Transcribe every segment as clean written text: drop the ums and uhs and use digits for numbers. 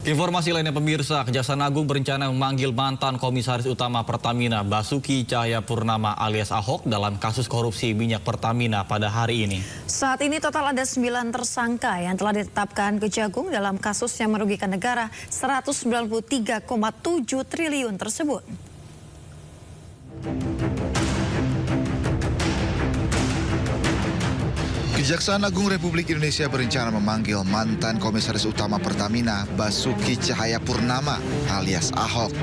Informasi lainnya pemirsa, Kejaksaan Agung berencana memanggil mantan Komisaris Utama Pertamina Basuki Cahayapurnama alias Ahok dalam kasus korupsi minyak Pertamina pada hari ini. Saat ini total ada 9 tersangka yang telah ditetapkan Kejagung dalam kasus yang merugikan negara 193,7 triliun tersebut. Kejaksaan Agung Republik Indonesia berencana memanggil mantan Komisaris Utama Pertamina Basuki Cahayapurnama alias Ahok.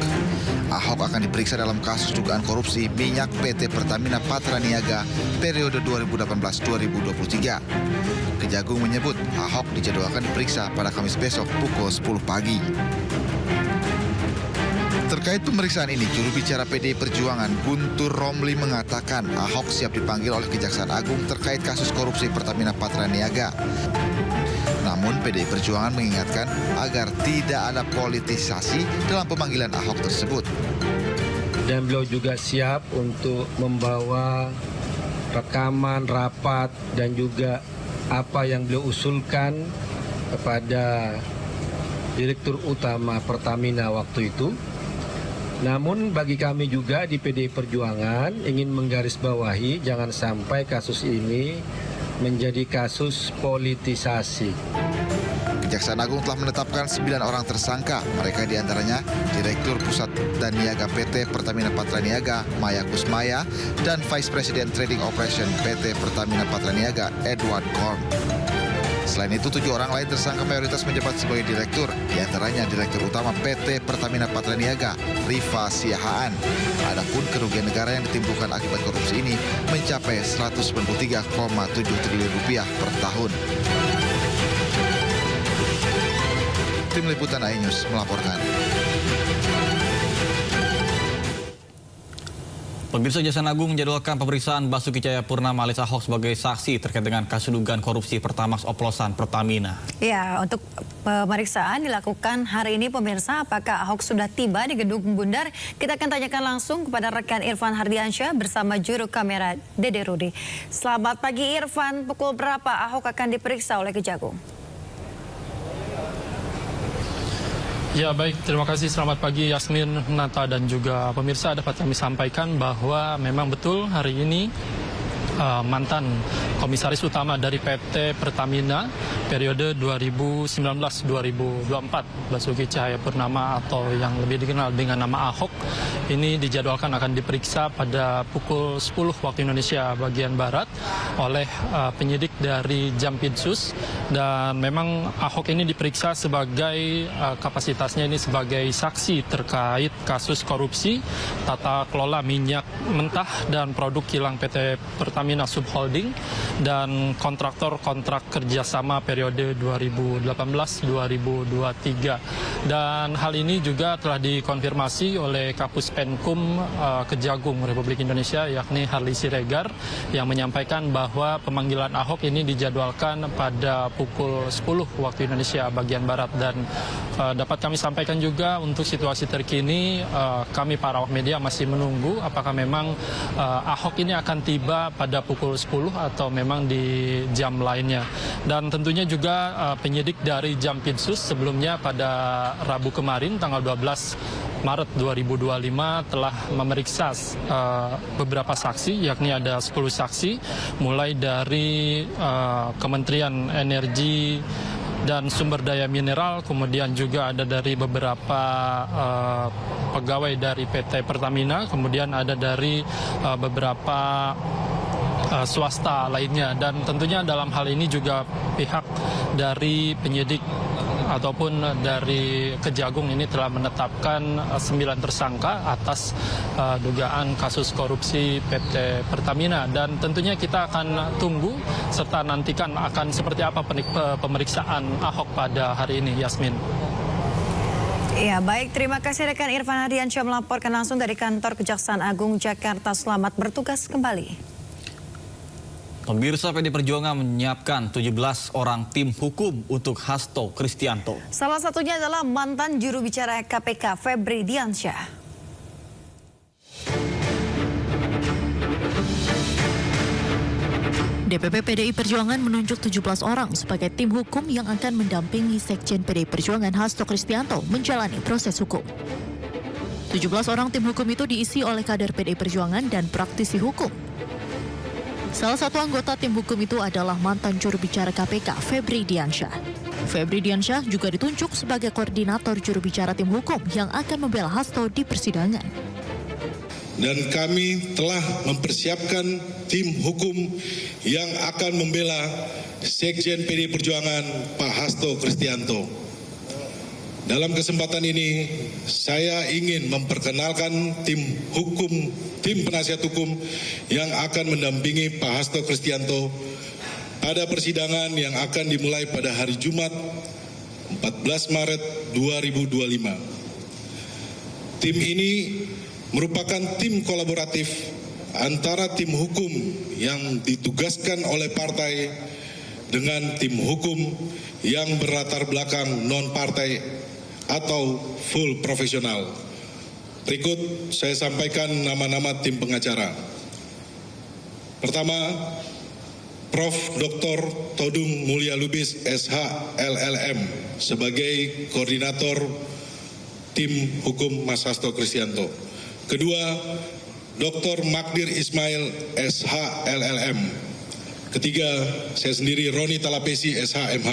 Ahok akan diperiksa dalam kasus dugaan korupsi minyak PT Pertamina Patraniaga periode 2018-2023. Kejagung menyebut Ahok dijadwalkan diperiksa pada Kamis besok pukul 10 pagi. Terkait pemeriksaan ini, juru bicara PDI Perjuangan Guntur Romli mengatakan Ahok siap dipanggil oleh Kejaksaan Agung terkait kasus korupsi Pertamina Patraniaga. Namun PDI Perjuangan mengingatkan agar tidak ada politisasi dalam pemanggilan Ahok tersebut. Dan beliau juga siap untuk membawa rekaman, rapat, dan juga apa yang beliau usulkan kepada Direktur Utama Pertamina waktu itu. Namun bagi kami juga di PDI Perjuangan ingin menggarisbawahi jangan sampai kasus ini menjadi kasus politisasi. Kejaksaan Agung telah menetapkan 9 orang tersangka. Mereka diantaranya Direktur Pusat dan Niaga PT Pertamina Patraniaga Maya Kusmaya dan Vice President Trading Operation PT Pertamina Patraniaga Edward Korn. Selain itu, 7 orang lain tersangka mayoritas menjabat sebagai direktur, diantaranya Direktur Utama PT Pertamina Patraniaga, Rifa Siahaan. Adapun kerugian negara yang ditimbulkan akibat korupsi ini mencapai 193,7 triliun rupiah per tahun. Tim Liputan iNews melaporkan. Pemirsa, Kejaksaan Agung menjadwalkan pemeriksaan Basuki Cahayapurnama alias Ahok sebagai saksi terkait dengan kasus dugaan korupsi Pertamax oplosan Pertamina. Ya, untuk pemeriksaan dilakukan hari ini pemirsa. Apakah Ahok sudah tiba di Gedung Bundar? Kita akan tanyakan langsung kepada rekan Irfan Hardiansyah bersama juru kamera Dede Rudi. Selamat pagi Irfan, pukul berapa Ahok akan diperiksa oleh Kejagung? Ya baik, terima kasih. Selamat pagi Yasmin, Nata, dan juga pemirsa. Dapat kami sampaikan bahwa memang betul hari ini mantan Komisaris Utama dari PT Pertamina periode 2019-2024 Basuki Cahayapurnama atau yang lebih dikenal dengan nama Ahok ini dijadwalkan akan diperiksa pada pukul 10 waktu Indonesia bagian Barat oleh penyidik dari Jampitsus. Dan memang Ahok ini diperiksa sebagai kapasitasnya ini sebagai saksi terkait kasus korupsi tata kelola minyak mentah dan produk kilang PT Pertamina Subholding dan kontraktor-kontrak kerjasama periode 2018-2023. Dan hal ini juga telah dikonfirmasi oleh Kapus Penkum Kejagung Republik Indonesia, yakni Harli Siregar, yang menyampaikan bahwa pemanggilan Ahok ini dijadwalkan pada pukul 10 waktu Indonesia bagian Barat. Dan dapat kami sampaikan juga untuk situasi terkini, kami para awak media masih menunggu apakah memang Ahok ini akan tiba pada pukul 10 atau memang di jam lainnya. Dan tentunya juga penyidik dari Jampitsus sebelumnya pada Rabu kemarin tanggal 12 Maret 2025 telah memeriksa beberapa saksi, yakni ada 10 saksi, mulai dari Kementerian Energi dan Sumber Daya Mineral, kemudian juga ada dari beberapa pegawai dari PT Pertamina, kemudian ada dari beberapa swasta lainnya. Dan tentunya dalam hal ini juga pihak dari penyidik ataupun dari Kejagung ini telah menetapkan 9 tersangka atas dugaan kasus korupsi PT Pertamina. Dan tentunya kita akan tunggu serta nantikan akan seperti apa pemeriksaan Ahok pada hari ini, Yasmin. Ya, baik. Terima kasih rekan Irfan Hardiansyah melaporkan langsung dari kantor Kejaksaan Agung Jakarta. Selamat bertugas kembali. Pemirsa, PDI Perjuangan menyiapkan 17 orang tim hukum untuk Hasto Kristianto. Salah satunya adalah mantan juru bicara KPK Febri Diansyah. DPP PDI Perjuangan menunjuk 17 orang sebagai tim hukum yang akan mendampingi Sekjen PDI Perjuangan Hasto Kristianto menjalani proses hukum. 17 orang tim hukum itu diisi oleh kader PDI Perjuangan dan praktisi hukum. Salah satu anggota tim hukum itu adalah mantan juru bicara KPK, Febri Diansyah. Febri Diansyah juga ditunjuk sebagai koordinator juru bicara tim hukum yang akan membela Hasto di persidangan. Dan kami telah mempersiapkan tim hukum yang akan membela Sekjen PDI Perjuangan Pak Hasto Kristianto. Dalam kesempatan ini, saya ingin memperkenalkan tim penasihat hukum yang akan mendampingi Pak Hasto Kristianto pada persidangan yang akan dimulai pada hari Jumat 14 Maret 2025. Tim ini merupakan tim kolaboratif antara tim hukum yang ditugaskan oleh partai dengan tim hukum yang berlatar belakang non-partai atau full profesional. Berikut saya sampaikan nama-nama tim pengacara. Pertama, Prof. Dr. Todung Mulya Lubis SH LLM sebagai koordinator tim hukum Mas Hasto Kristianto. Kedua, Dr. Magdir Ismail SH LLM. Ketiga, saya sendiri Roni Talapesi SH MH.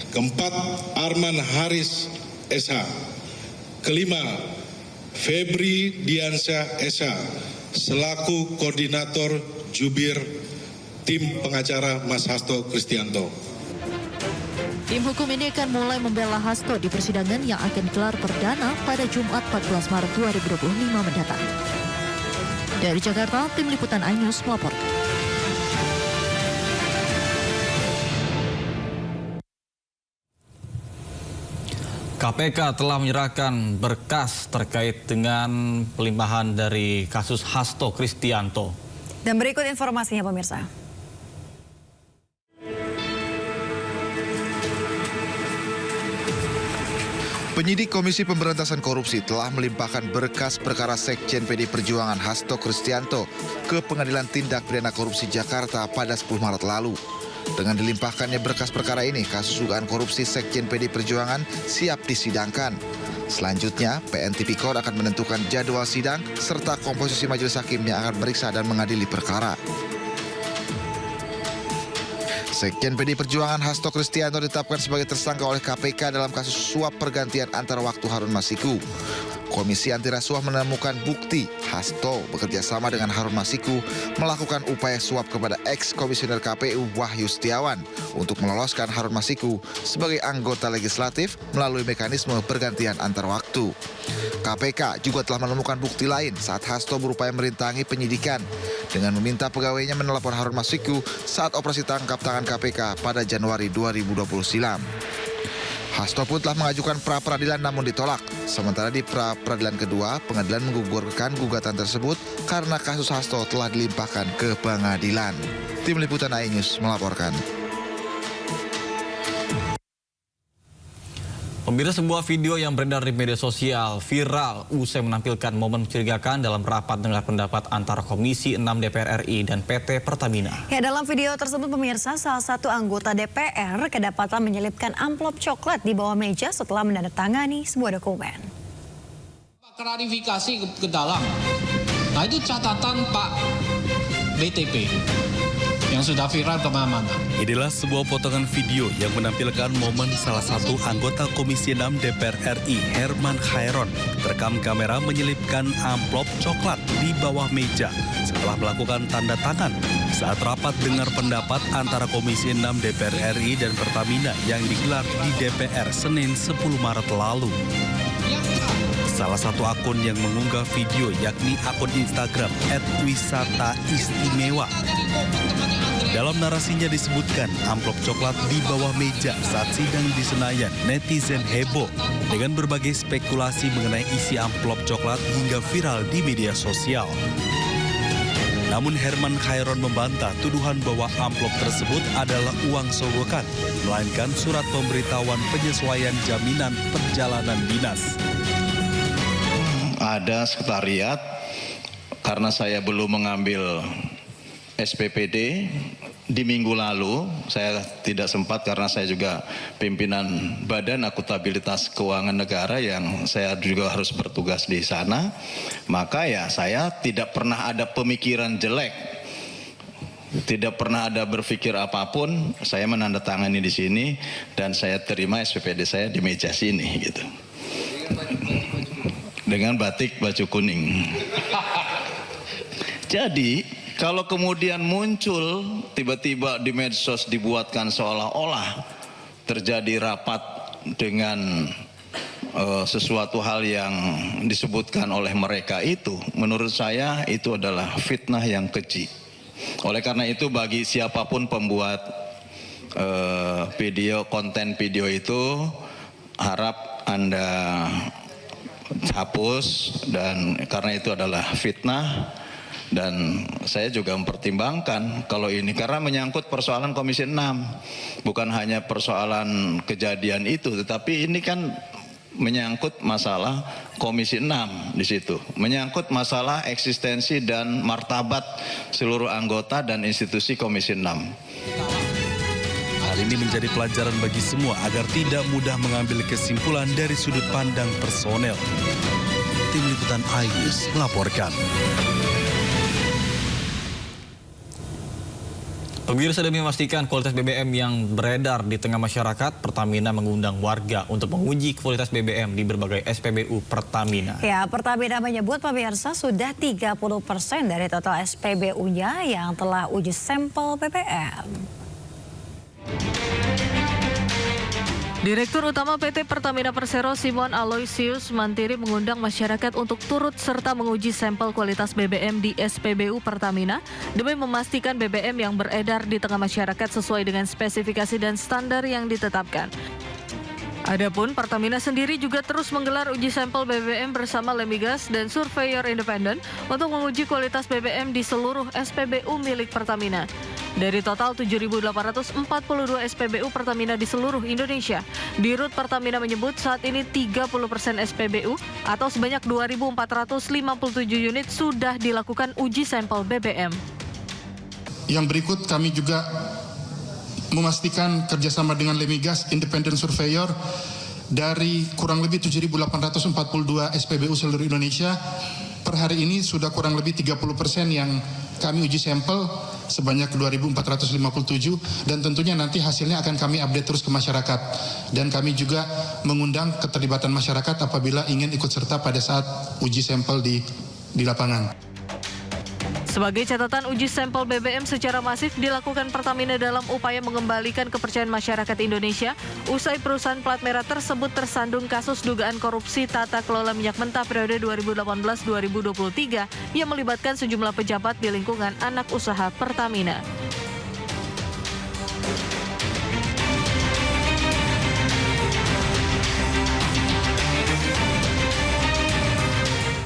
Keempat, Arman Haris SH. Kelima, Febri Diansyah SH selaku koordinator jubir tim pengacara Mas Hasto Kristianto. Tim hukum ini akan mulai membela Hasto di persidangan yang akan digelar perdana pada Jumat 14 Maret 2025 mendatang. Dari Jakarta, tim liputan iNews melaporkan. KPK telah menyerahkan berkas terkait dengan pelimpahan dari kasus Hasto Kristianto. Dan berikut informasinya pemirsa. Penyidik Komisi Pemberantasan Korupsi telah melimpahkan berkas perkara Sekjen PDI Perjuangan Hasto Kristianto ke Pengadilan Tindak Pidana Korupsi Jakarta pada 10 Maret lalu. Dengan dilimpahkannya berkas perkara ini, kasus dugaan korupsi Sekjen PDI Perjuangan siap disidangkan. Selanjutnya, PN Tipikor akan menentukan jadwal sidang serta komposisi majelis hakim yang akan meriksa dan mengadili perkara. Sekjen PDI Perjuangan Hasto Kristianto ditetapkan sebagai tersangka oleh KPK dalam kasus suap pergantian antara waktu Harun Masiku. Komisi Anti Rasuah menemukan bukti Hasto bekerja sama dengan Harun Masiku melakukan upaya suap kepada ex-komisioner KPU Wahyu Setiawan untuk meloloskan Harun Masiku sebagai anggota legislatif melalui mekanisme pergantian antar waktu. KPK juga telah menemukan bukti lain saat Hasto berupaya merintangi penyidikan dengan meminta pegawainya menelepon Harun Masiku saat operasi tangkap tangan KPK pada Januari 2020 silam. Hasto pun telah mengajukan pra-peradilan namun ditolak. Sementara di pra-peradilan kedua, pengadilan menggugurkan gugatan tersebut karena kasus Hasto telah dilimpahkan ke pengadilan. Tim Liputan iNews melaporkan. Pemirsa, sebuah video yang beredar di media sosial viral usai menampilkan momen mencurigakan dalam rapat dengar pendapat antara Komisi 6 DPR RI dan PT Pertamina. Ya, dalam video tersebut pemirsa, salah satu anggota DPR kedapatan menyelipkan amplop coklat di bawah meja setelah menandatangani sebuah dokumen. Klarifikasi ke dalam. Nah, itu catatan Pak BTP yang sudah viral kemana-mana. Inilah sebuah potongan video yang menampilkan momen salah satu anggota Komisi 6 DPR RI, Herman Khairon, terekam kamera menyelipkan amplop coklat di bawah meja setelah melakukan tanda tangan saat rapat dengar pendapat antara Komisi 6 DPR RI dan Pertamina yang digelar di DPR Senin 10 Maret lalu. Salah satu akun yang mengunggah video yakni akun Instagram @wisataistimewa. Dalam narasinya disebutkan amplop coklat di bawah meja saat sidang di Senayan. Netizen heboh dengan berbagai spekulasi mengenai isi amplop coklat hingga viral di media sosial. Namun Herman Khairon membantah tuduhan bahwa amplop tersebut adalah uang sogokan, melainkan surat pemberitahuan penyesuaian jaminan perjalanan dinas. Ada sekretariat, karena saya belum mengambil SPPD, di minggu lalu saya tidak sempat karena saya juga pimpinan Badan Akuntabilitas Keuangan Negara yang saya juga harus bertugas di sana. Maka ya saya tidak pernah ada pemikiran jelek, tidak pernah ada berpikir apapun. Saya menandatangani di sini dan saya terima SPPD saya di meja sini gitu. Dengan batik baju kuning. Jadi kalau kemudian muncul tiba-tiba di medsos dibuatkan seolah-olah terjadi rapat dengan sesuatu hal yang disebutkan oleh mereka itu, menurut saya itu adalah fitnah yang keji. Oleh karena itu bagi siapapun pembuat konten video itu, harap Anda hapus, dan karena itu adalah fitnah. Dan saya juga mempertimbangkan kalau ini karena menyangkut persoalan Komisi 6, bukan hanya persoalan kejadian itu, tetapi ini kan menyangkut masalah Komisi 6 di situ, menyangkut masalah eksistensi dan martabat seluruh anggota dan institusi Komisi 6. Hal ini menjadi pelajaran bagi semua agar tidak mudah mengambil kesimpulan dari sudut pandang personel. Tim Liputan iNews melaporkan. Pemirsa, demi memastikan kualitas BBM yang beredar di tengah masyarakat, Pertamina mengundang warga untuk menguji kualitas BBM di berbagai SPBU Pertamina. Ya, Pertamina menyebut pemirsa sudah 30% dari total SPBU-nya yang telah uji sampel BBM. Direktur Utama PT Pertamina Persero Simon Aloysius Mantiri mengundang masyarakat untuk turut serta menguji sampel kualitas BBM di SPBU Pertamina demi memastikan BBM yang beredar di tengah masyarakat sesuai dengan spesifikasi dan standar yang ditetapkan. Adapun Pertamina sendiri juga terus menggelar uji sampel BBM bersama Lemigas dan surveyor independen untuk menguji kualitas BBM di seluruh SPBU milik Pertamina. Dari total 7.842 SPBU Pertamina di seluruh Indonesia, Dirut Pertamina menyebut saat ini 30% SPBU atau sebanyak 2.457 unit sudah dilakukan uji sampel BBM. Yang berikut kami juga memastikan kerjasama dengan Lemigas Independent Surveyor dari kurang lebih 7.842 SPBU seluruh Indonesia. Per hari ini sudah kurang lebih 30% yang kami uji sampel sebanyak 2.457 dan tentunya nanti hasilnya akan kami update terus ke masyarakat. Dan kami juga mengundang keterlibatan masyarakat apabila ingin ikut serta pada saat uji sampel di lapangan. Sebagai catatan, uji sampel BBM secara masif dilakukan Pertamina dalam upaya mengembalikan kepercayaan masyarakat Indonesia usai perusahaan plat merah tersebut tersandung kasus dugaan korupsi tata kelola minyak mentah periode 2018-2023 yang melibatkan sejumlah pejabat di lingkungan anak usaha Pertamina.